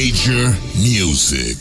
Major Music.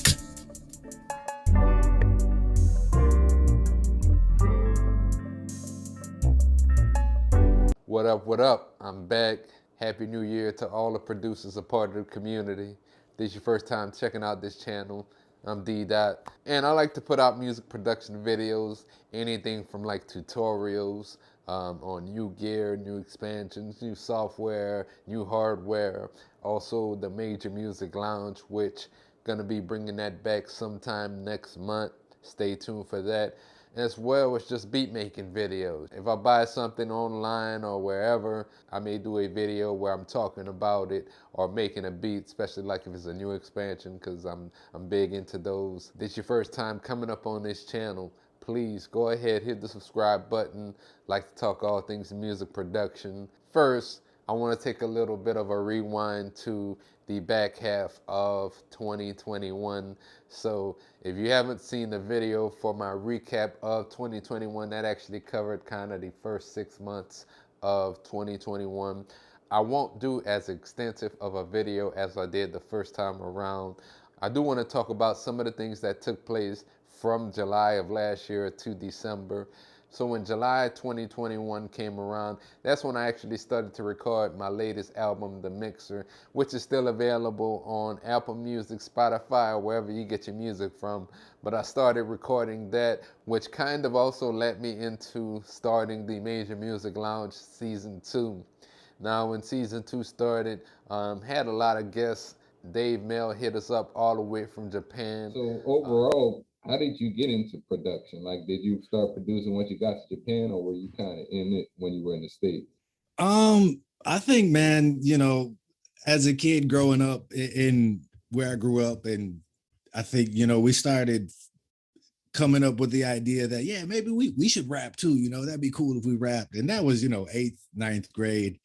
What up, what up? I'm back. Happy New Year to all the producers a part of the community. This is your first time checking out this channel. I'm D Dot. And I like to put out music production videos, anything from like tutorials on new gear, new expansions, new software, new hardware. Also the Major Music Lounge, which gonna be bringing that back sometime next month. Stay tuned for that, as well as just beat making videos. If I buy something online or wherever, I may do a video where I'm talking about it or making a beat, especially like if it's a new expansion, because I'm big into those. This is your first time coming up on this channel, please go ahead, hit the subscribe button. Like to talk all things music production. First, I want to take a little bit of a rewind to the back half of 2021. So if you haven't seen the video for my recap of 2021, that actually covered kind of the first 6 months of 2021. I won't do as extensive of a video as I did the first time around. I do want to talk about some of the things that took place from July of last year to December. So when July 2021 came around, that's when I actually started to record my latest album, The Mixer, which is still available on Apple Music, Spotify, or wherever you get your music from. But I started recording that, which kind of also led me into starting the Major Music Lounge Season 2. Now, when Season 2 started, had a lot of guests. Dave Mel hit us up all the way from Japan. So overall, how did you get into production? Like, did you start producing once you got to Japan, or were you kind of in it when you were in the States? I think, man, as a kid growing up in where I grew up, and I think, we started coming up with the idea that, yeah, maybe we should rap too, that'd be cool if we rapped. And that was, 8th, 9th grade,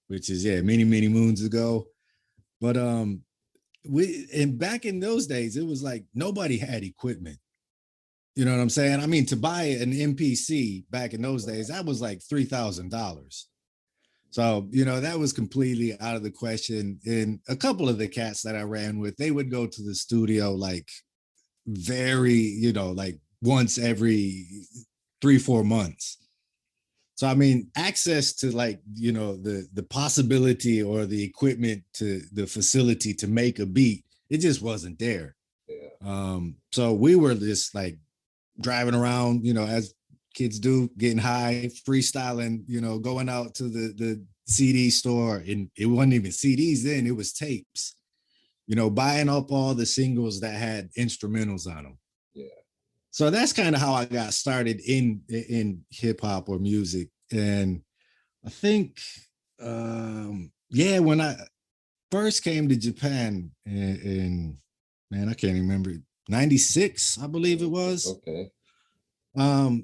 which is, many, many moons ago. But back in those days, it was like nobody had equipment. You know what I'm saying? I mean, to buy an MPC back in those days, that was like $3,000. So, that was completely out of the question. And a couple of the cats that I ran with, they would go to the studio like like once every 3-4 months. So, I mean, access to the possibility or the equipment to the facility to make a beat, it just wasn't there. Yeah. So we were just like driving around, as kids do, getting high, freestyling, going out to the CD store, and it wasn't even CDs then, it was tapes, buying up all the singles that had instrumentals on them. Yeah. So that's kind of how I got started in hip hop or music. And I think, when I first came to Japan in man, I can't remember, 96, I believe it was. Okay. I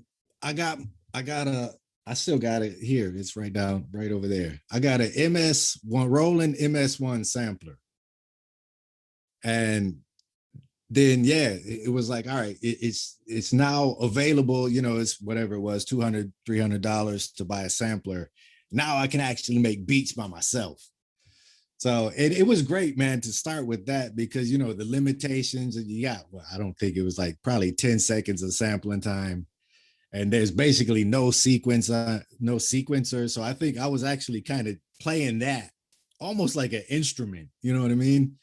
still got it here. It's right over there. I got an MS1 Roland MS1 sampler. And then it was like, all right, it's now available, it's whatever it was, $200-$300 to buy a sampler. Now I can actually make beats by myself. So it was great, man, to start with that, because the limitations that you got. Well, I don't think it was like probably 10 seconds of sampling time, and there's basically no sequencer. So I think I was actually kind of playing that almost like an instrument, you know what I mean?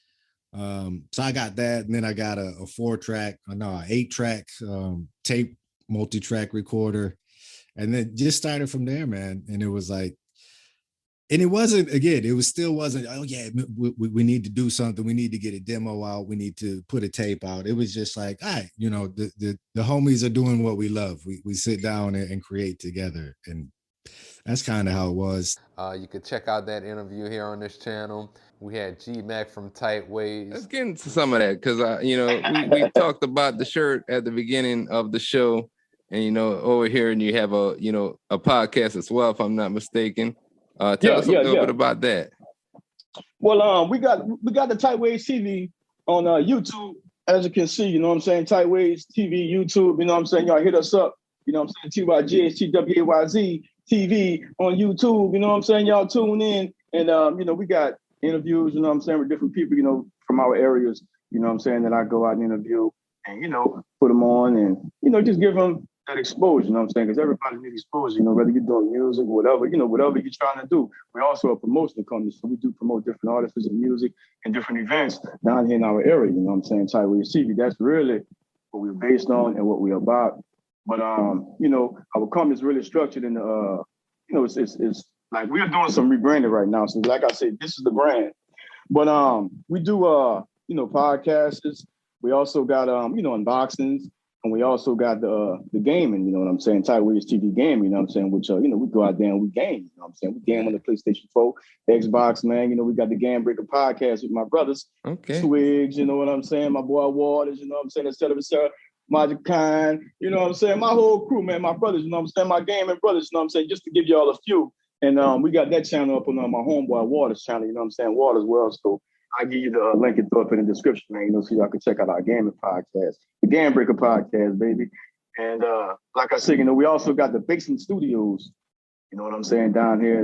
So I got that, and then I got a 8-track tape multi-track recorder, and then just started from there, man. And it was like, and it wasn't, again, it still wasn't, oh yeah, we need to do something, we need to get a demo out, we need to put a tape out. It was just like, all right, the homies are doing what we love. We sit down and create together, and that's kind of how it was. You can check out that interview here on this channel. We had G-Mac from Tight Ways. Let's get into some of that, because we talked about the shirt at the beginning of the show, and over here, and you have a podcast as well, if I'm not mistaken. Tell us a little bit about that. Well, we got the Tight Ways TV on YouTube, as you can see. Tight Ways TV, YouTube. Y'all hit us up. TYGHTWAYZ TV on YouTube. Y'all tune in, and we got interviews, you know what I'm saying, with different people, you know, from our areas, you know what I'm saying, that I go out and interview and, you know, put them on and, you know, just give them that exposure, you know what I'm saying? Because everybody needs exposure, you know, whether you're doing music, whatever, you know, whatever you're trying to do. We're also a promotional company, so we do promote different artists and music and different events down here in our area, you know what I'm saying? Tyrese TV, that's really what we're based on and what we're about. But, you know, our company is really structured in the, you know, it's like we're doing some rebranding right now. So like I said, this is the brand. But we do, you know, podcasts. We also got, you know, unboxings. And we also got the gaming, you know what I'm saying? Tyrese TV gaming, you know what I'm saying? Which, you know, we go out there and we game, you know what I'm saying? We game on the PlayStation 4, Xbox, man. You know, we got the Game Breaker podcast with my brothers. Okay. Swigs, you know what I'm saying? My boy Waters, you know what I'm saying? Et cetera, Magic Khan, you know what I'm saying? My whole crew, man, my brothers, you know what I'm saying? My gaming brothers, you know what I'm saying? Just to give y'all a few. And we got that channel up on my homeboy Waters channel, you know what I'm saying? Waters World. So I'll give you the link and throw it in the description, man, you know, so y'all can check out our gaming podcast, the Game Breaker podcast, baby. And like I said, you know, we also got the Basement Studios, you know what I'm saying, down here,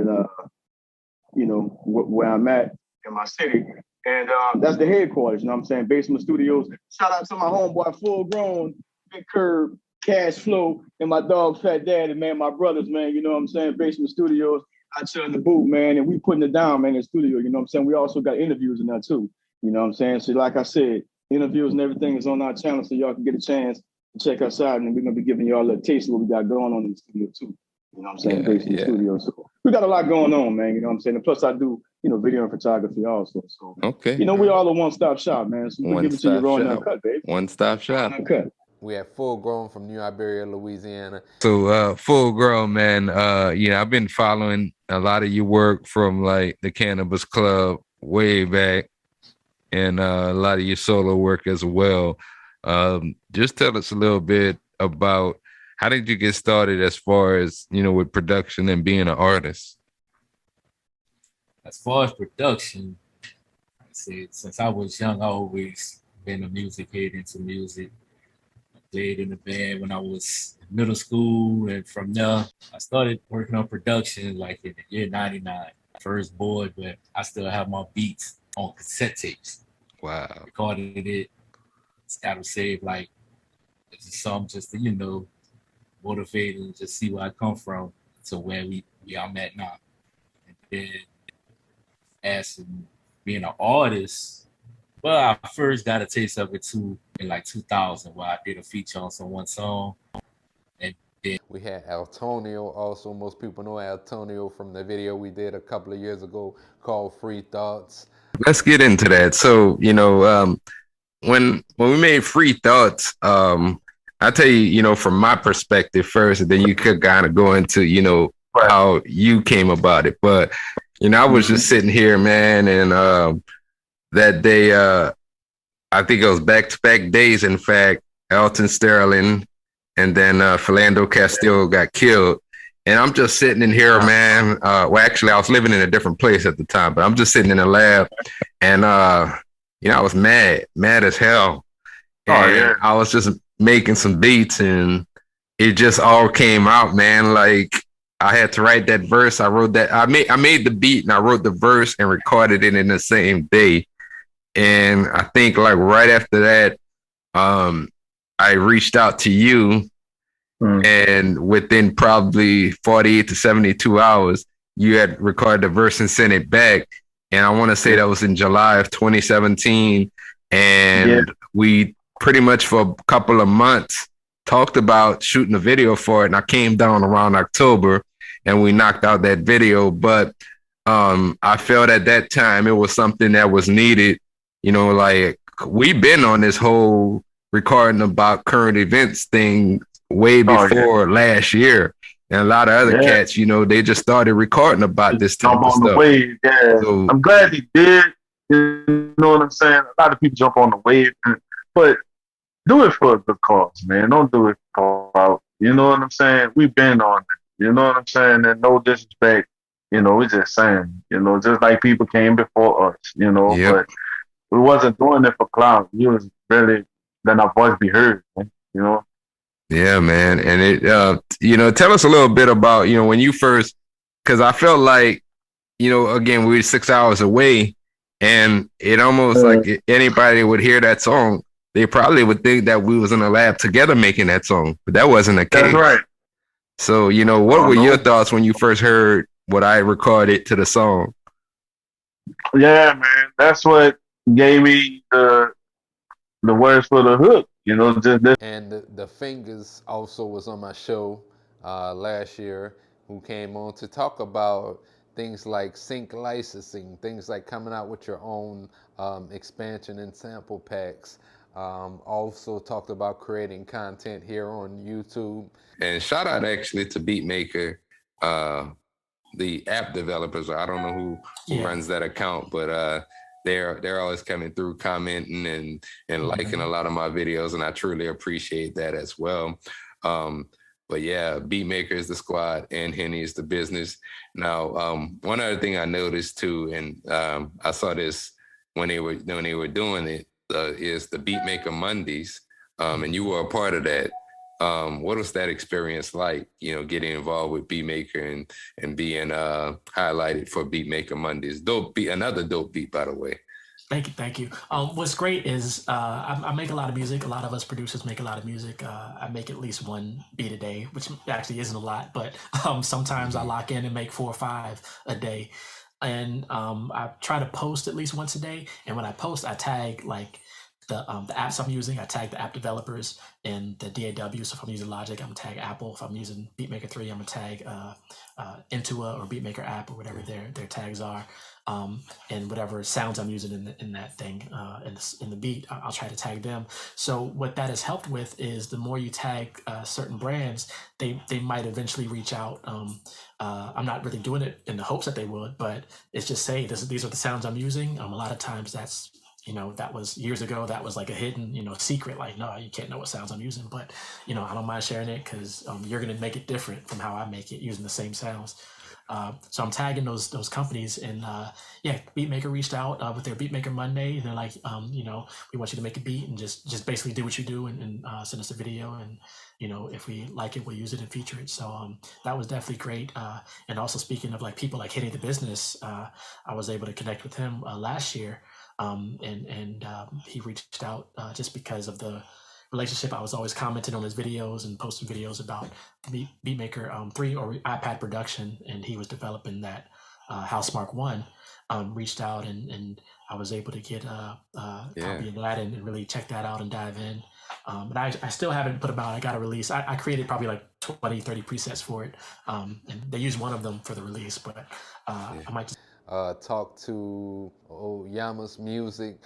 you know, where I'm at in my city. And that's the headquarters, you know what I'm saying, Basement Studios. Shout out to my homeboy, Full Grown, Big Curb, Cash Flow, and my dog Fat Daddy, man, my brothers, man, you know what I'm saying, Basement Studios. I chill in the booth, man, and we putting it down, man, in the studio, you know what I'm saying? We also got interviews in there too, you know what I'm saying? So like I said, interviews and everything is on our channel, so y'all can get a chance to check us out, and we're gonna be giving y'all a little taste of what we got going on in the studio too. You know what I'm saying? Basement Studio. So we got a lot going on, man, you know what I'm saying? And plus I do, you know, video and photography also. So okay. You know, we all a one-stop shop, man. So we give it to you raw and uncut, baby. One-stop shop. Uncut. We have Full Grown from New Iberia, Louisiana. So Full Grown, man, you know, I've been following a lot of your work from like the Cannabis Club way back and a lot of your solo work as well. Just tell us a little bit about how did you get started as far as, you know, with production and being an artist? As far as production, I said, since I was young, I always been a music head, into music. Played in the band when I was in middle school, and from there I started working on production like in the year 99. First board, but I still have my beats on cassette tapes. Wow. Recorded it. I would say like it's something just to, you know, motivate and just see where I come from to where I'm at now. And then as being an artist, well, I first got a taste of it too in like 2000, where I did a feature on one song. And then we had Antonio also. Most people know Antonio from the video we did a couple of years ago called Free Thoughts. Let's get into that. So, you know, when we made Free Thoughts, I tell you, you know, from my perspective first, and then you could kind of go into, you know, how you came about it. But, you know, I was just sitting here, man, and that day, I think it was back-to-back days, in fact, Elton Sterling and then Philando Castile got killed. And I'm just sitting in here, man. Well, actually, I was living in a different place at the time, but I'm just sitting in the lab. And, you know, I was mad as hell. And I was just making some beats, and it just all came out, man. Like, I had to write that verse. I wrote that. I made the beat, and I wrote the verse and recorded it in the same day. And I think like right after that, I reached out to you, and within probably 48 to 72 hours, you had recorded the verse and sent it back. And I want to say that was in July of 2017. And we pretty much for a couple of months talked about shooting a video for it. And I came down around October and we knocked out that video. But I felt at that time it was something that was needed. You know, like we've been on this whole recording about current events thing way before last year. And a lot of other cats, you know, they just started recording about this type of stuff. The wave, So, I'm glad he did. You know what I'm saying? A lot of people jump on the wave, but do it for a good cause, man. Don't do it for, you know what I'm saying? We've been on it. You know what I'm saying? And no disrespect, you know, we're just saying, you know, just like people came before us, you know, but we wasn't doing it for clout. We was really letting our voice be heard, man, you know? Yeah, man. And it, you know, tell us a little bit about, you know, when you first, because I felt like, you know, again, we were 6 hours away And it almost like anybody would hear that song, they probably would think that we was in a lab together making that song, but that wasn't the case. That's right. So, you know, what were your thoughts when you first heard what I recorded to the song? Yeah, man, that's what gave me the words for the hook. You know, just this. And the Fingers also was on my show last year, who came on to talk about things like sync licensing, things like coming out with your own expansion and sample packs. Also talked about creating content here on YouTube. And shout out actually to Beatmaker, the app developers. I don't know who runs that account, but they're always coming through, commenting and liking a lot of my videos, and I truly appreciate that as well. But yeah, Beatmaker is the squad and Henny is the business. Now, one other thing I noticed too, and I saw this when they were doing it, is the Beatmaker Mondays, and you were a part of that. What was that experience like, you know, getting involved with Beatmaker and being highlighted for Beatmaker Mondays? Dope beat, another dope beat, by the way. Thank you. What's great is I make a lot of music. A lot of us producers make a lot of music. I make at least one beat a day, which actually isn't a lot, but sometimes I lock in and make 4 or 5 a day. And I try to post at least once a day. And when I post, I tag like the apps I'm using. I tag the app developers and the DAW. So if I'm using Logic, I'm gonna tag Apple. If I'm using Beatmaker 3, I'm gonna tag Intua or Beatmaker app or whatever their tags are. And whatever sounds I'm using in that thing, in the beat, I'll try to tag them. So what that has helped with is the more you tag certain brands, they might eventually reach out. I'm not really doing it in the hopes that they would, but it's just say these are the sounds I'm using. A lot of times that's, you know, that was years ago, that was like a hidden, you know, secret, like, no, you can't know what sounds I'm using, but, you know, I don't mind sharing it because you're going to make it different from how I make it using the same sounds. So I'm tagging those companies, and Beatmaker reached out with their Beatmaker Monday. And they're like, you know, we want you to make a beat and just basically do what you do and send us a video. And, you know, if we like it, we'll use it and feature it. So that was definitely great. And also speaking of like people like Hitting the Business, I was able to connect with him last year. And he reached out just because of the relationship. I was always commenting on his videos and posting videos about Beatmaker 3 or iPad production, and he was developing that House Mark 1. Reached out and I was able to get a copy of that and really check that out and dive in. But I still haven't put them out. I got a release. I created probably like 20, 30 presets for it. And they used one of them for the release, but I might just talk to Yama's Music,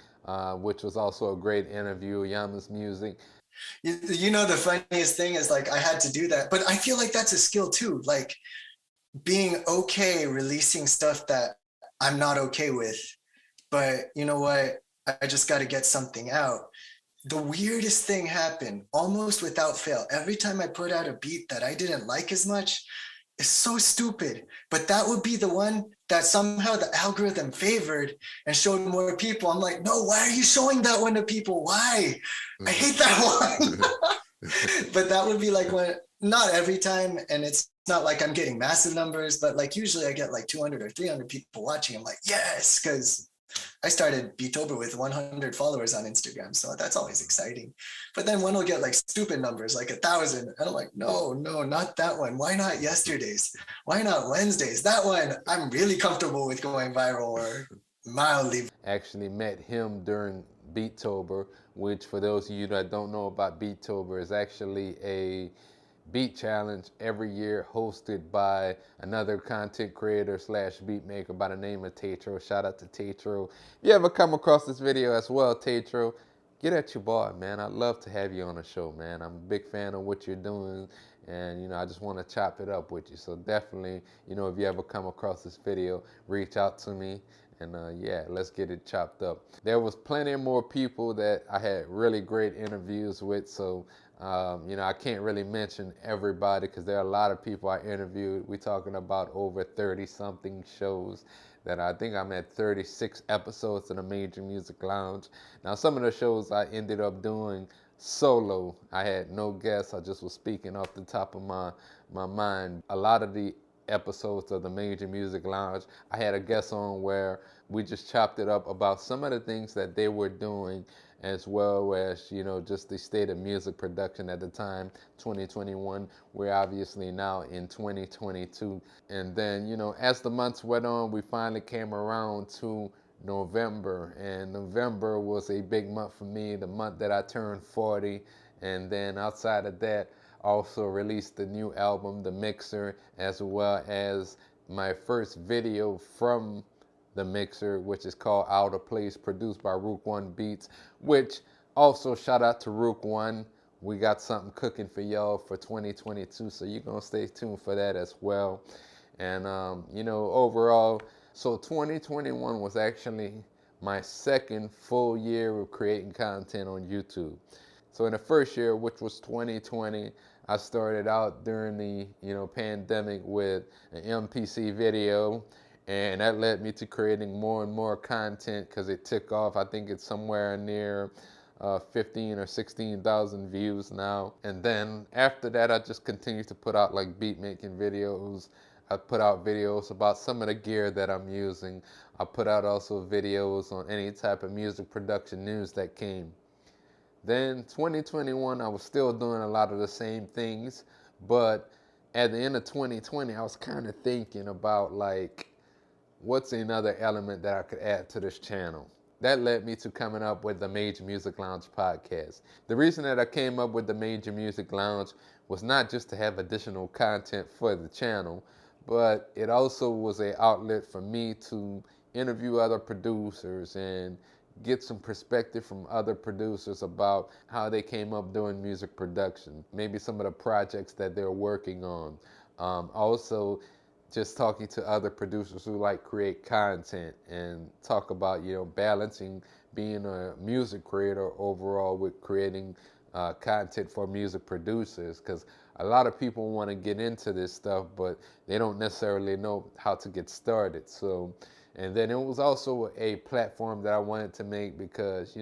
which was also a great interview. Yama's Music. You know, the funniest thing is like I had to do that, but I feel like that's a skill too. Like being okay releasing stuff that I'm not okay with, but you know what? I just got to get something out. The weirdest thing happened almost without fail. Every time I put out a beat that I didn't like as much, it's so stupid, but that would be the one that somehow the algorithm favored and showed more people. I'm like, no, why are you showing that one to people? Why? I hate that one. But that would be like when, not every time, and it's not like I'm getting massive numbers, but like usually I get like 200 or 300 people watching. I'm like, yes, because I started Beattober with 100 followers on Instagram, so that's always exciting. But then one will get like stupid numbers, like 1,000, and I'm like, no, not that one. Why not yesterday's? Why not Wednesdays? That one, I'm really comfortable with going viral or mildly. Actually met him during Beattober, which for those of you that don't know about Beattober is actually a beat challenge every year hosted by another content creator / beat maker by the name of Tatro. Shout out to Tatro. If you ever come across this video as well, Tatro, get at your boy, man. I'd love to have you on the show, man. I'm a big fan of what you're doing, and you know, I just want to chop it up with you. So definitely, you know, if you ever come across this video, reach out to me. And let's get it chopped up. There was plenty more people that I had really great interviews with. So, you know, I can't really mention everybody because there are a lot of people I interviewed. We're talking about over 30-something shows that I think I'm at 36 episodes in the Major Music Lounge. Now, some of the shows I ended up doing solo. I had no guests. I just was speaking off the top of my mind. A lot of the episodes of the Major Music Lounge. I had a guest on where we just chopped it up about some of the things that they were doing, as well as, just the state of music production at the time, 2021. We're obviously now in 2022. And then, as the months went on, we finally came around to November. And November was a big month for me, the month that I turned 40. And then outside of that, also released the new album, The Mixer, as well as my first video from The Mixer, which is called Out of Place, produced by Rook One Beats, which also shout out to Rook One. We got something cooking for y'all for 2022, so you're going to stay tuned for that as well. And, overall, so 2021 was actually my second full year of creating content on YouTube. So in the first year, which was 2020, I started out during the pandemic with an MPC video, and that led me to creating more and more content because it took off. I think it's somewhere near 15 or 16,000 views now. And then after that, I just continued to put out like beat making videos. I put out videos about some of the gear that I'm using. I put out also videos on any type of music production news that came. Then 2021, I was still doing a lot of the same things, but at the end of 2020, I was kind of thinking about like, what's another element that I could add to this channel? That led me to coming up with the Major Music Lounge podcast. The reason that I came up with the Major Music Lounge was not just to have additional content for the channel, but it also was an outlet for me to interview other producers and get some perspective from other producers about how they came up doing music production, maybe some of the projects that they're working on. Also, just talking to other producers who like create content and talk about, balancing being a music creator overall with creating content for music producers, because a lot of people want to get into this stuff, but they don't necessarily know how to get started. So, and then it was also a platform that I wanted to make because,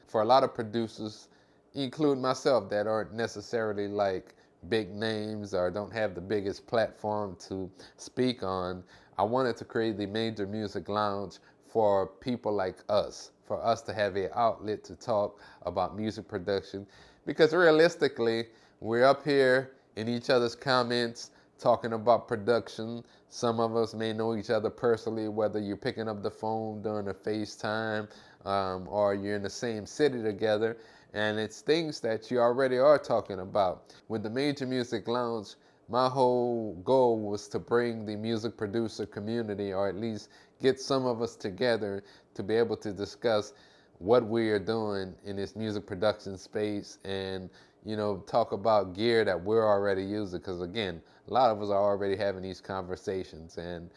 for a lot of producers, including myself, that aren't necessarily like big names or don't have the biggest platform to speak on, I wanted to create the Major Music Lounge for people like us, for us to have an outlet to talk about music production. Because realistically, we're up here in each other's comments talking about production. Some of us may know each other personally, whether you're picking up the phone during a FaceTime or you're in the same city together. And it's things that you already are talking about. With the Major Music Lounge, my whole goal was to bring the music producer community, or at least get some of us together to be able to discuss what we are doing in this music production space and, talk about gear that we're already using. Because again, a lot of us are already having these conversations. And,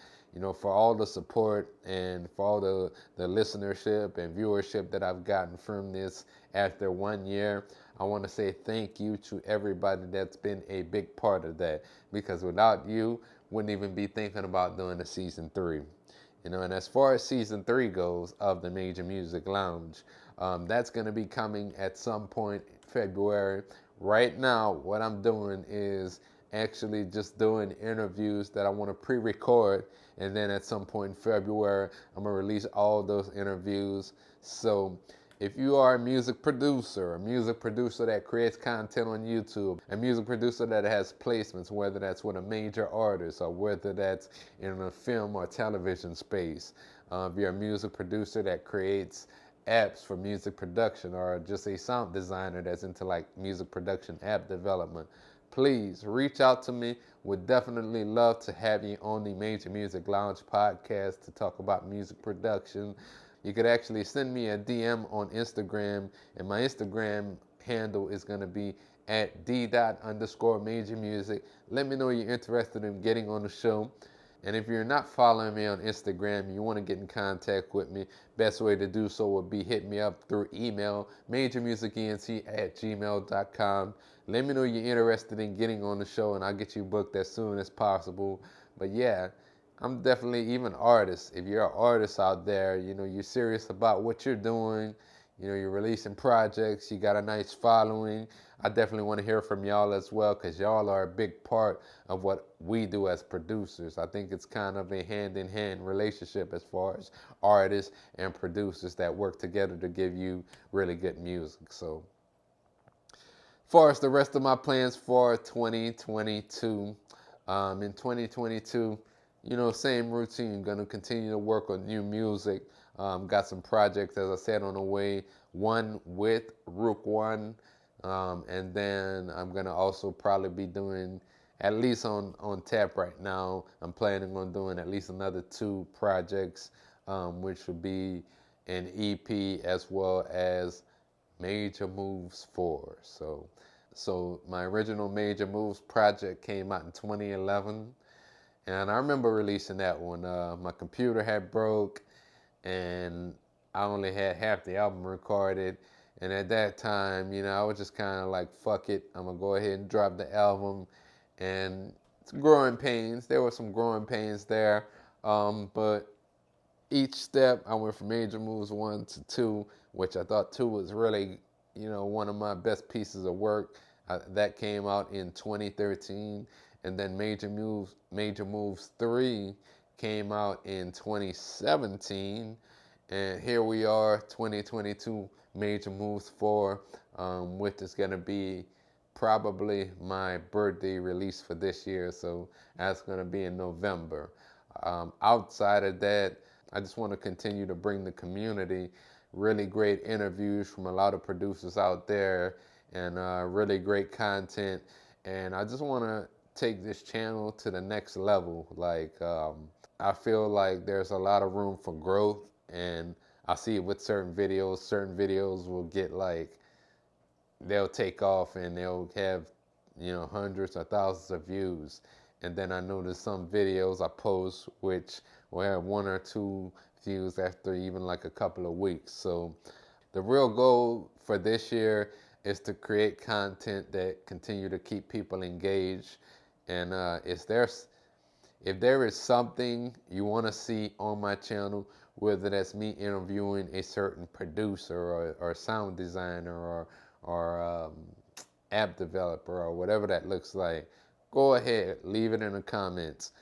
for all the support and for all the listenership and viewership that I've gotten from this after 1 year, I want to say thank you to everybody that's been a big part of that. Because without you, wouldn't even be thinking about doing a season 3. And as far as season 3 goes of the Major Music Lounge, that's going to be coming at some point in February. Right now, what I'm doing is actually just doing interviews that I want to pre-record, and then at some point in February, I'm going to release all those interviews. So if you are a music producer that creates content on YouTube, a music producer that has placements, whether that's with a major artist or whether that's in a film or television space, if you're a music producer that creates apps for music production, or just a sound designer that's into like music production app development, please reach out to me. Would definitely love to have you on the Major Music Lounge podcast to talk about music production. You could actually send me a DM on Instagram, and my Instagram handle is going to be at d._majormusic. Let me know you're interested in getting on the show. And if you're not following me on Instagram, you want to get in contact with me, best way to do so would be hit me up through email, majormusicent@gmail.com. Let me know you're interested in getting on the show, and I'll get you booked as soon as possible. But yeah, I'm definitely even artists. If you're an artist out there, you're serious about what you're doing, You know, you're releasing projects, you got a nice following. I definitely want to hear from y'all as well, because y'all are a big part of what we do as producers. I think it's kind of a hand-in-hand relationship as far as artists and producers that work together to give you really good music. So, as far as the rest of my plans for 2022, in 2022, you know, same routine. Going to continue to work on new music. Got some projects, as I said, on the way. One with Rook One, and then I'm gonna also probably be doing, at least on tap right now, I'm planning on doing at least another 2 projects, which would be an EP as well as Major Moves 4. So my original Major Moves project came out in 2011, and I remember releasing that one. My computer had broke, and I only had half the album recorded. And at that time, you know, I was just kind of like, fuck it, I'm gonna go ahead and drop the album. And it's growing pains. There were some growing pains there, but each step, I went from Major Moves 1 to 2, which I thought 2 was really, you know, one of my best pieces of work. That came out in 2013, and then Major Moves 3 came out in 2017, and here we are, 2022, Major Moves 4, which is going to be probably my birthday release for this year, so that's going to be in November. Outside of that, I just want to continue to bring the community really great interviews from a lot of producers out there, and really great content. And I just want to take this channel to the next level. Like, I feel like there's a lot of room for growth, and I see it with certain videos. Certain videos will get like, they'll take off and they'll have, you know, hundreds or thousands of views. And then I notice some videos I post which will have 1 or 2 views after even like a couple of weeks. So the real goal for this year is to create content that continue to keep people engaged. And if there is something you want to see on my channel, whether that's me interviewing a certain producer or sound designer or app developer or whatever that looks like, go ahead, leave it in the comments.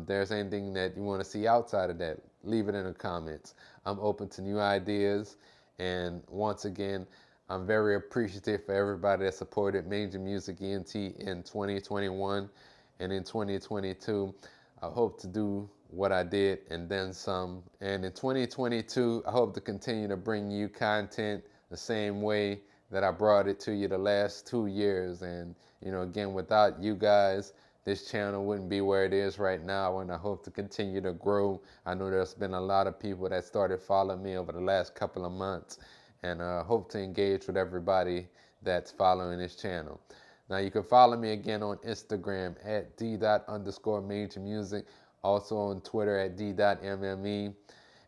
There's anything that you want to see outside of that, leave it in the comments. I'm open to new ideas, and once again, I'm very appreciative for everybody that supported Major Music ENT in 2021, and in 2022, I hope to do what I did and then some. And in 2022, I hope to continue to bring you content the same way that I brought it to you the last 2 years. And, you know, again, without you guys, this channel wouldn't be where it is right now, and I hope to continue to grow. I know there's been a lot of people that started following me over the last couple of months, and I hope to engage with everybody that's following this channel. Now, you can follow me again on Instagram at d._major music, also on Twitter at d.mme,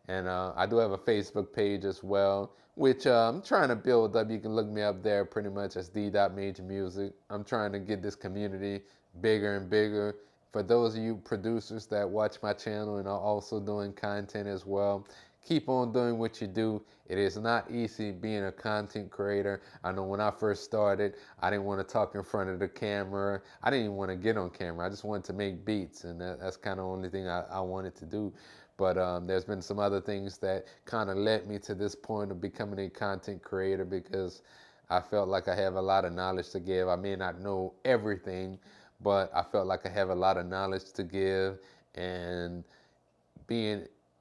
and I do have a Facebook page as well, which I'm trying to build up. You can look me up there pretty much as d.major music. I'm trying to get this community bigger and bigger. For those of you producers that watch my channel and are also doing content as well, keep on doing what you do. It is not easy being a content creator. I know when I first started, I didn't want to talk in front of the camera. I didn't even want to get on camera. I just wanted to make beats, and that's kind of the only thing I wanted to do. But there's been some other things that kind of led me to this point of becoming a content creator, because I felt like I have a lot of knowledge to give. I may not know everything, but I felt like I have a lot of knowledge to give, and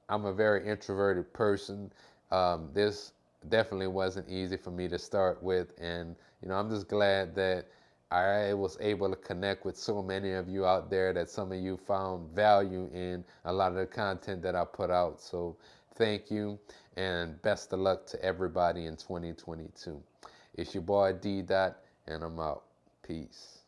I'm a very introverted person. This definitely wasn't easy for me to start with, and you know, I'm just glad that I was able to connect with so many of you out there, that some of you found value in a lot of the content that I put out. So thank you, and best of luck to everybody in 2022. It's your boy D. Dot, and I'm out. Peace.